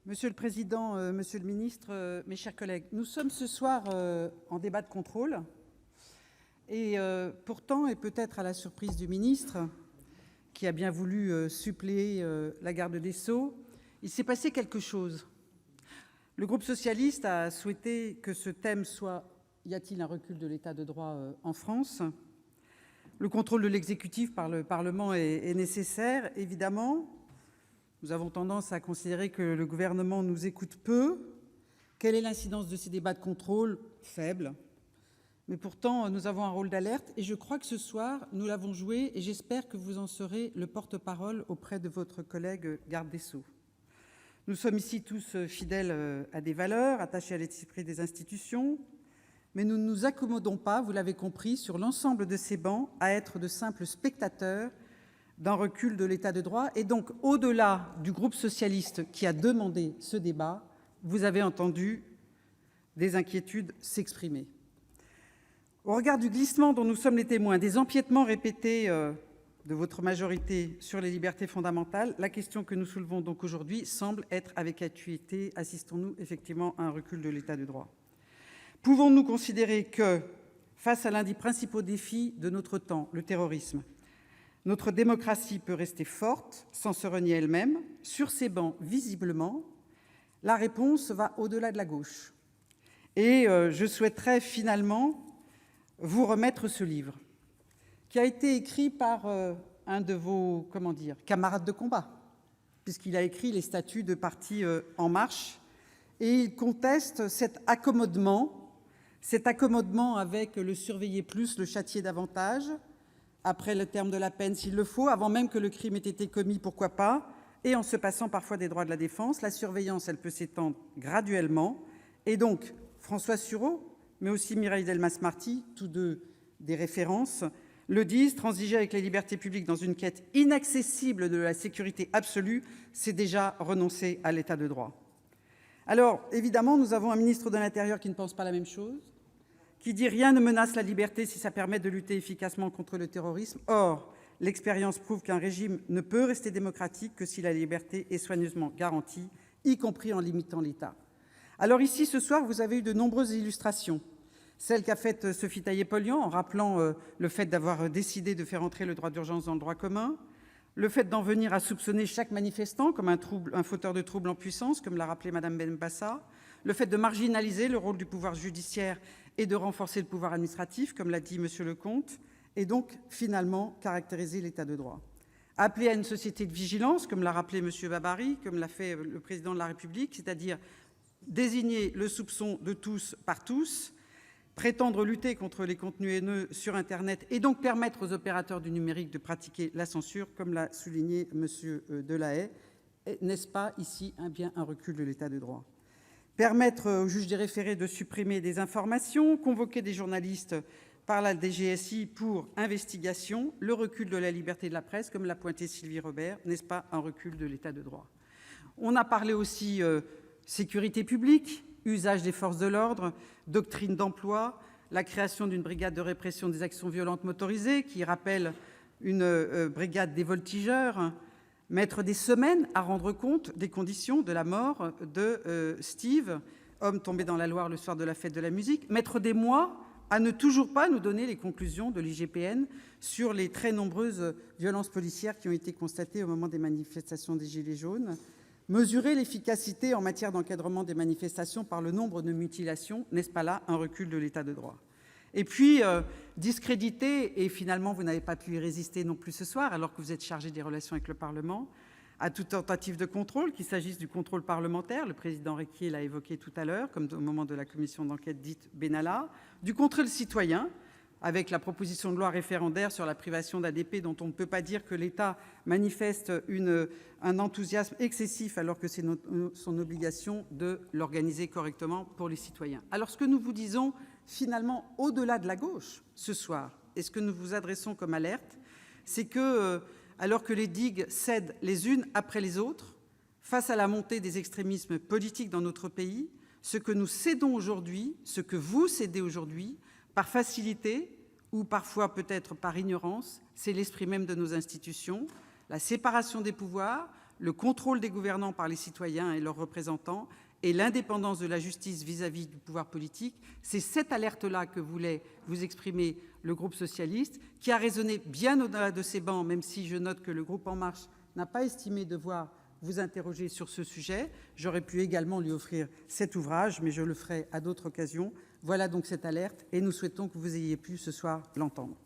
Monsieur le Président, Monsieur le Ministre, mes chers collègues, nous sommes ce soir en débat de contrôle. Et pourtant, et peut-être à la surprise du ministre, qui a bien voulu suppléer la garde des Sceaux, il s'est passé quelque chose. Le groupe socialiste a souhaité que ce thème soit « Y a-t-il un recul de l'état de droit en France ?» Le contrôle de l'exécutif par le Parlement est nécessaire, évidemment. Nous avons tendance à considérer que le gouvernement nous écoute peu. Quelle est l'incidence de ces débats de contrôle? Faible. Mais pourtant, nous avons un rôle d'alerte et je crois que ce soir, nous l'avons joué et j'espère que vous en serez le porte-parole auprès de votre collègue garde des Sceaux. Nous sommes ici tous fidèles à des valeurs, attachés à l'esprit des institutions, mais nous ne nous accommodons pas, vous l'avez compris, sur l'ensemble de ces bancs, à être de simples spectateurs d'un recul de l'état de droit. Et donc, au-delà du groupe socialiste qui a demandé ce débat, vous avez entendu des inquiétudes s'exprimer. Au regard du glissement dont nous sommes les témoins, des empiétements répétés de votre majorité sur les libertés fondamentales, la question que nous soulevons donc aujourd'hui semble être avec acuité. Assistons-nous effectivement à un recul de l'état de droit? Pouvons-nous considérer que, face à l'un des principaux défis de notre temps, le terrorisme, notre démocratie peut rester forte sans se renier elle-même? Sur ces bancs, visiblement, la réponse va au-delà de la gauche. Et je souhaiterais finalement vous remettre ce livre, qui a été écrit par un de vos camarades de combat, puisqu'il a écrit les statuts de Parti En Marche, et il conteste cet accommodement avec le surveiller plus, le châtier davantage, après le terme de la peine s'il le faut, avant même que le crime ait été commis, pourquoi pas, et en se passant parfois des droits de la défense. La surveillance, elle peut s'étendre graduellement. Et donc, François Sureau, mais aussi Mireille Delmas-Marty, tous deux des références, le disent, transiger avec les libertés publiques dans une quête inaccessible de la sécurité absolue, c'est déjà renoncer à l'état de droit. Alors, évidemment, nous avons un ministre de l'Intérieur qui ne pense pas la même chose, qui dit « rien ne menace la liberté si ça permet de lutter efficacement contre le terrorisme ». Or, l'expérience prouve qu'un régime ne peut rester démocratique que si la liberté est soigneusement garantie, y compris en limitant l'État. Alors ici, ce soir, vous avez eu de nombreuses illustrations. Celle qu'a faite Sophie Taillé-Polian en rappelant le fait d'avoir décidé de faire entrer le droit d'urgence dans le droit commun, le fait d'en venir à soupçonner chaque manifestant comme un fauteur de troubles en puissance, comme l'a rappelé Mme Benbassa, le fait de marginaliser le rôle du pouvoir judiciaire et de renforcer le pouvoir administratif, comme l'a dit M. Lecomte, et donc, finalement, caractériser l'état de droit. Appeler à une société de vigilance, comme l'a rappelé M. Babary, comme l'a fait le Président de la République, c'est-à-dire désigner le soupçon de tous par tous, prétendre lutter contre les contenus haineux sur Internet et donc permettre aux opérateurs du numérique de pratiquer la censure, comme l'a souligné M. Delahaye. N'est-ce pas ici bien un recul de l'état de droit? Permettre aux juges des référés de supprimer des informations, convoquer des journalistes par la DGSI pour investigation, le recul de la liberté de la presse, comme l'a pointé Sylvie Robert, n'est-ce pas un recul de l'état de droit? On a parlé aussi sécurité publique, usage des forces de l'ordre, doctrine d'emploi, la création d'une brigade de répression des actions violentes motorisées qui rappelle une brigade des voltigeurs, mettre des semaines à rendre compte des conditions de la mort de Steve, homme tombé dans la Loire le soir de la fête de la musique, mettre des mois à ne toujours pas nous donner les conclusions de l'IGPN sur les très nombreuses violences policières qui ont été constatées au moment des manifestations des Gilets jaunes, mesurer l'efficacité en matière d'encadrement des manifestations par le nombre de mutilations, n'est-ce pas là un recul de l'état de droit? Et puis, discréditer, et finalement vous n'avez pas pu y résister non plus ce soir, alors que vous êtes chargé des relations avec le Parlement, à toute tentative de contrôle, qu'il s'agisse du contrôle parlementaire, le président Requier l'a évoqué tout à l'heure, comme au moment de la commission d'enquête dite Benalla, du contrôle citoyen, avec la proposition de loi référendaire sur la privation d'ADP, dont on ne peut pas dire que l'État manifeste un enthousiasme excessif, alors que c'est son obligation de l'organiser correctement pour les citoyens. Alors ce que nous vous disons, finalement, au-delà de la gauche, ce soir, et ce que nous vous adressons comme alerte, c'est que, alors que les digues cèdent les unes après les autres, face à la montée des extrémismes politiques dans notre pays, ce que nous cédons aujourd'hui, ce que vous cédez aujourd'hui, par facilité ou parfois peut-être par ignorance, c'est l'esprit même de nos institutions, la séparation des pouvoirs, le contrôle des gouvernants par les citoyens et leurs représentants et l'indépendance de la justice vis-à-vis du pouvoir politique. C'est cette alerte-là que voulait vous exprimer le groupe socialiste, qui a résonné bien au-delà de ces bancs, même si je note que le groupe En Marche n'a pas estimé devoir vous interroger sur ce sujet. J'aurais pu également lui offrir cet ouvrage, mais je le ferai à d'autres occasions. Voilà donc cette alerte, et nous souhaitons que vous ayez pu ce soir l'entendre.